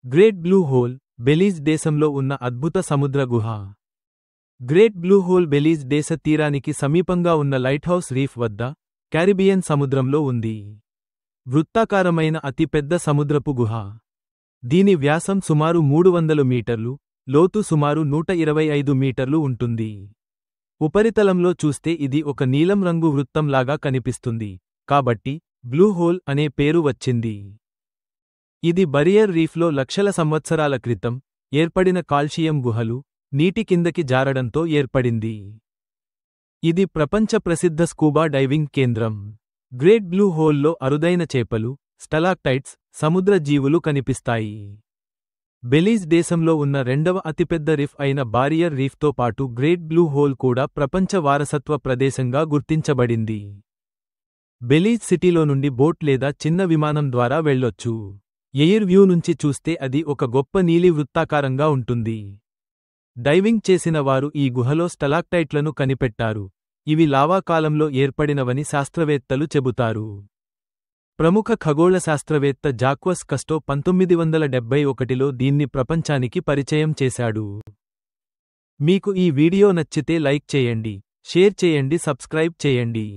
Great blue hole, Belize దేశంలో ఉన్న అద్భుత సముద్ర గుహ. గ్రేట్ బ్లూ హోల్ బెలీజ్ దేశ తీరానికి సమీపంగా ఉన్న లైట్హౌస్ రీఫ్ వద్ద, క్యారిబియన్ సముద్రంలో ఉంది. వృత్తాకారమైన అతి పెద్ద సముద్రపు గుహ. దీని వ్యాసం సుమారు 300 మీటర్లు, లోతు సుమారు 125 మీటర్లు ఉంటుంది. ఉపరితలంలో చూస్తే ఇది ఒక నీలం రంగు వృత్తంలాగా కనిపిస్తుంది, కాబట్టి బ్లూ హోల్ అనే పేరు వచ్చింది. ఇది బరియర్ రీఫ్లో లక్షల సంవత్సరాల క్రితం ఏర్పడిన కాల్షియం గుహలు, నీటి కిందకి జారడంతో ఏర్పడింది. ఇది ప్రపంచ ప్రసిద్ధ స్కూబా డైవింగ్ కేంద్రం. గ్రేట్ బ్లూ హోల్లో అరుదైన చేపలు, స్టలాక్టైట్స్, సముద్ర జీవులు కనిపిస్తాయి. బెలీజ్ దేశంలో ఉన్న రెండవ అతిపెద్ద రీఫ్ అయిన బారియర్ రీఫ్తో పాటు గ్రేట్ బ్లూ హోల్ కూడా ప్రపంచ వారసత్వ ప్రదేశంగా గుర్తించబడింది. బెలీజ్ సిటీలో నుండి బోట్ లేదా చిన్న విమానం ద్వారా వెళ్ళొచ్చు. ఎయిర్ వ్యూ నుంచి చూస్తే అది ఒక గొప్ప నీలి వృత్తాకారంగా ఉంటుంది. డైవింగ్ చేసిన వారు ఈ గుహలో స్టలాక్టైట్లను కనిపెట్టారు. ఇవి లావా కాలంలో ఏర్పడినవని శాస్త్రవేత్తలు చెబుతారు. ప్రముఖ ఖగోళ శాస్త్రవేత్త జాక్వస్ కస్టో 1971లో దీన్ని ప్రపంచానికి పరిచయం చేశాడు. మీకు ఈ వీడియో నచ్చితే లైక్ చేయండి, షేర్ చేయండి, సబ్స్క్రైబ్ చేయండి.